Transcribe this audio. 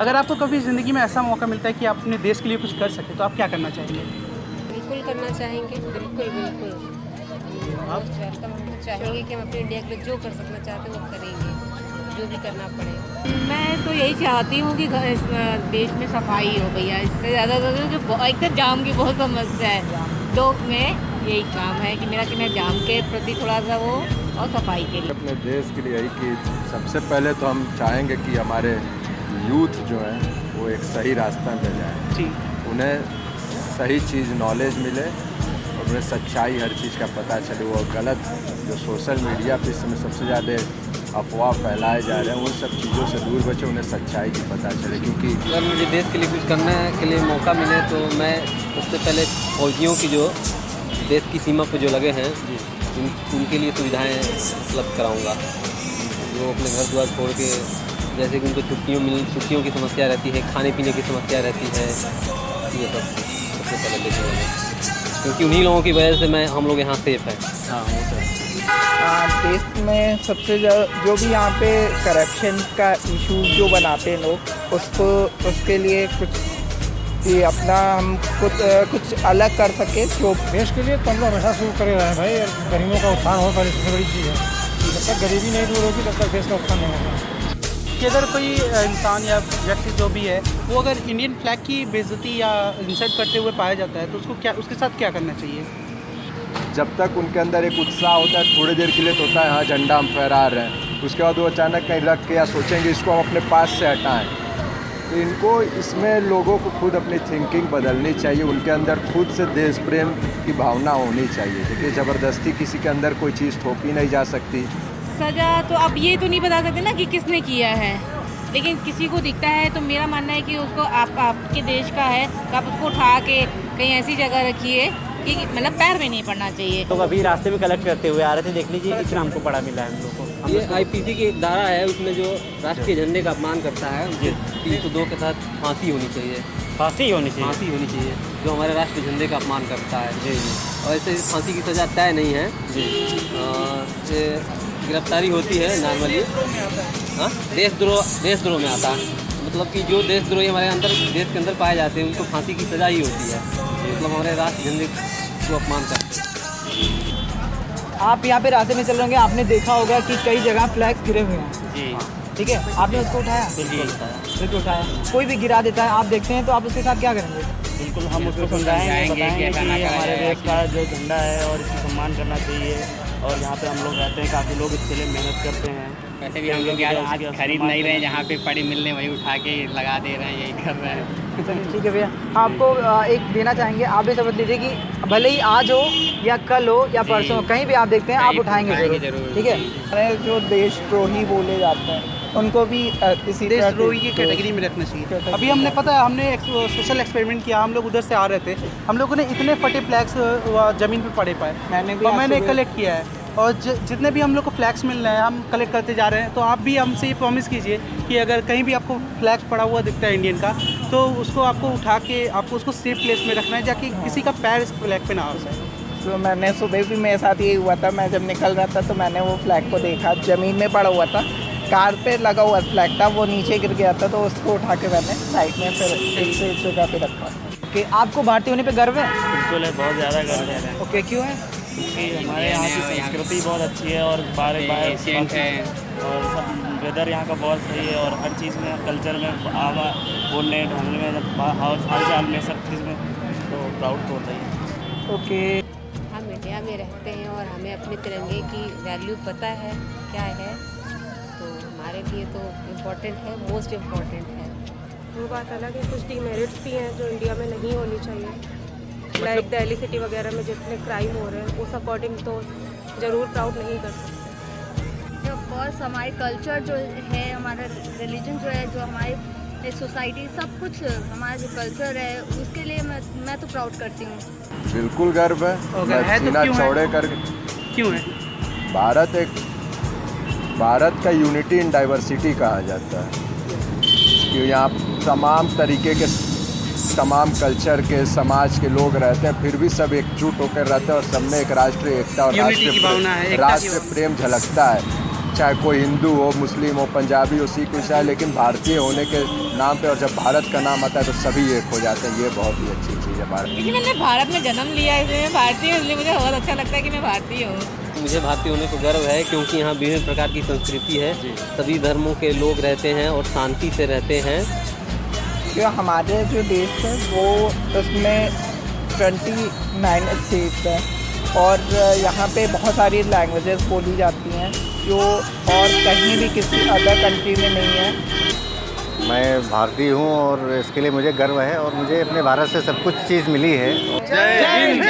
अगर आपको कभी ज़िंदगी में ऐसा मौका मिलता है कि आप अपने देश के लिए कुछ कर सकें तो आप क्या करना चाहेंगे? बिल्कुल करना चाहेंगे, बिल्कुल बिल्कुल। Most welcome. हम तो चाहेंगे कि हम अपने इंडिया के लिए जो कर सकना चाहते हैं वो करेंगे, जो भी करना पड़े। मैं तो यही चाहती हूँ कि इस देश में सफाई हो भैया। इससे ज़्यादा जो एक तो जाम की बहुत समस्या है, तो मैं यही काम है कि मैं जाम के प्रति थोड़ा सा वो और सफाई के लिए अपने देश के लिए यही कि सबसे पहले तो हम चाहेंगे कि हमारे यूथ जो है वो एक सही रास्ता पे जाए, जी। उन्हें सही चीज़ नॉलेज मिले और उन्हें सच्चाई हर चीज़ का पता चले। वो गलत जो सोशल मीडिया पे इस समय सबसे ज़्यादा अफवाह फैलाए जा रहे हैं उन सब चीज़ों से दूर बचे, उन्हें सच्चाई की पता चले। क्योंकि अगर मुझे देश के लिए कुछ करने के लिए मौका मिले तो मैं सबसे पहले फौजियों की जो देश की सीमा पर जो लगे हैं उनके लिए सुविधाएं उपलब्ध कराऊंगा। जो अपने घर द्वार छोड़ के, जैसे कि उनको छुट्टियों की समस्या रहती है, खाने पीने की समस्या रहती है, ये सब सबसे पहले देखेंगे, क्योंकि उन्हीं लोगों की वजह से हम लोग यहाँ सेफ हैं। हाँ वो तो देश में सबसे जो भी यहाँ पे करप्शन का इशू जो बनाते हैं लोग, उसके लिए कुछ कि अपना हम कुछ अलग कर सके। जो देश के लिए तो हम लोग हमेशा शुरू करे रहे हैं भाई, गरीबों का उत्थान हो पहले सबसे बड़ी चीज़ है। जब तक गरीबी नहीं दूर होगी तब तक देश का उत्थान नहीं होगा। कि अगर कोई इंसान या व्यक्ति जो भी है वो अगर इंडियन फ्लैग की बेइज्जती या इंसल्ट करते हुए पाया जाता है तो उसके साथ क्या करना चाहिए? जब तक उनके अंदर एक उत्साह होता है, थोड़ी देर के लिए तो होता है हाँ झंडा हम फहरा रहे हैं, उसके बाद वो अचानक कहीं रख के या सोचेंगे इसको हम अपने पास से हटाएं। तो इनको इसमें लोगों को खुद अपनी थिंकिंग बदलनी चाहिए, उनके अंदर खुद से देश प्रेम की भावना होनी चाहिए। देखिए ज़बरदस्ती किसी के अंदर कोई चीज़ थोपी नहीं जा सकती। सजा तो अब ये तो नहीं बता सकते ना कि किसने किया है, लेकिन किसी को दिखता है तो मेरा मानना है कि उसको आपके देश का है तो आप उसको उठा के कहीं ऐसी जगह रखिए कि मतलब पैर में नहीं पड़ना चाहिए। तो अभी रास्ते में कलेक्ट करते हुए आ रहे थे, देख लीजिए इतना हमको पड़ा मिला है हम लोग को। ये आईपीसी की एक धारा है, उसमें जो राष्ट्रीय झंडे का अपमान करता है उसे 302 के तहत फांसी होनी चाहिए। फांसी होनी चाहिए। फांसी होनी चाहिए जो हमारे राष्ट्रीय झंडे का अपमान करता है। जी जी। और ऐसे फांसी की सज़ा तय नहीं है जी। गिरफ्तारी होती है नॉर्मली। हाँ, देशद्रोह में आता है, मतलब कि जो देशद्रोही हमारे देश के अंदर पाए जाते हैं उनको फांसी की सज़ा ही होती है, मतलब हमारे राष्ट्रीय झंडे को अपमान करते हैं। आप यहाँ पे रास्ते में चल रहे होंगे, आपने देखा होगा कि कई जगह फ्लैग्स गिरे हुए हैं। जी ठीक है, आपने उसको उठाया? बिल्कुल उठाया। कोई भी गिरा देता है, आप देखते हैं तो आप उसके साथ क्या करेंगे? बिल्कुल हम उसको समझाएंगे, बताएंगे कि हमारे देश का जो झंडा है और इसकी सम्मान करना चाहिए। और यहाँ पे हम लोग रहते हैं, काफ़ी लोग इसके लिए मेहनत करते हैं। वैसे भी हम लोग यार आज खरीद नहीं रहे हैं, जहाँ पे पड़ी मिलने वही उठा के लगा दे रहे हैं, यही कर रहे हैं। चलिए ठीक है भैया, आपको एक देना चाहेंगे, आप भी समझ लीजिए कि भले ही आज हो या कल हो या परसों, कहीं भी आप देखते हैं आप उठाएंगे जरूर। ठीक है, जो देशद्रोही बोले जाते हैं उनको भी इसी देशद्रोही की कैटेगरी में रखना चाहिए। अभी हमने पता है हमने एक सोशल एक्सपेरिमेंट किया, हम लोग उधर से आ रहे थे, हम लोगों ने इतने फटे फ्लैग्स ज़मीन पे पड़े पाए, मैंने कलेक्ट किया है। और जितने भी हम लोग को फ्लैग्स मिल रहे हैं हम कलेक्ट करते जा रहे हैं। तो आप भी हमसे ये प्रॉमिस कीजिए कि अगर कहीं भी आपको फ्लैग्स पड़ा हुआ दिखता है इंडियन का, तो उसको आपको उठा के आपको उसको सेफ प्लेस में रखना है, जाकि किसी का पैर इस फ्लैग पे ना हो सके। तो मैंने सुबह भी मेरे साथ यही हुआ था, मैं जब निकल रहा था तो मैंने वो फ्लैग को देखा, ज़मीन में पड़ा हुआ था, कार पे लगा हुआ फ्लैग था, वो नीचे गिर गया था, तो उसको उठा के मैंने साइड में फिर एक जगह पे रखा। ओके, आपको भारतीय होने पे गर्व है? बिल्कुल है, बहुत ज़्यादा गर्व है। ओके, क्यों है? क्योंकि हमारे यहाँ की संस्कृति बहुत अच्छी है और बाहर एशियंट है और सब वेदर यहाँ का बहुत सही है और हर चीज़ में, कल्चर में, बोलने ढंगने में, हाल चाल में, सब चीज़ में तो प्राउड तो होता ही है। ओके, हम इंडिया में रहते हैं और हमें अपने तिरंगे की वैल्यू पता है क्या है, तो हमारे लिए तो इम्पोर्टेंट है, मोस्ट इम्पोर्टेंट है। वो बात अलग है, कुछ डीमेरिट्स भी हैं जो इंडिया में नहीं होनी चाहिए, लाइक दिल्ली सिटी वगैरह में जितने क्राइम हो रहे हैं उस अकॉर्डिंग तो ज़रूर प्राउड नहीं कर सकते। ऑफ कोर्स हमारे कल्चर जो है, हमारा रिलीजन जो है, जो हमारी सोसाइटी, सब कुछ हमारा जो कल्चर है उसके लिए मैं तो प्राउड करती हूँ। बिल्कुल गर्व है। है तो क्यों चौड़े है? कर क्यों है? भारत का यूनिटी इन डाइवर्सिटी कहा जाता है कि यहाँ तमाम तरीके के, तमाम कल्चर के, समाज के लोग रहते हैं, फिर भी सब एकजुट होकर रहते हैं और सब में एक राष्ट्रीय एकता और राष्ट्रीय प्रेम झलकता है। चाहे कोई हिंदू हो, मुस्लिम हो, पंजाबी हो, सिख हो, ईसाई, लेकिन भारतीय होने के नाम पे और जब भारत का नाम आता है तो सभी एक हो जाते हैं। ये बहुत ही अच्छी चीज़ है भारत। क्योंकि मैंने भारत में जन्म लिया है, इसलिए मैं भारतीय हूँ, इसलिए मुझे बहुत अच्छा लगता है कि मैं भारतीय हूँ। मुझे भारतीय होने को गर्व है क्योंकि यहाँ विभिन्न प्रकार की संस्कृति है, सभी धर्मों के लोग रहते हैं और शांति से रहते हैं। जो हमारे जो देश है वो उसमें 29 स्टेट्स है और यहाँ पे बहुत सारी लैंग्वेजेस बोली जाती हैं जो और कहीं भी किसी अदर कंट्री में नहीं है। मैं भारतीय हूँ और इसके लिए मुझे गर्व है और मुझे अपने भारत से सब कुछ चीज़ मिली है। जय हिंद।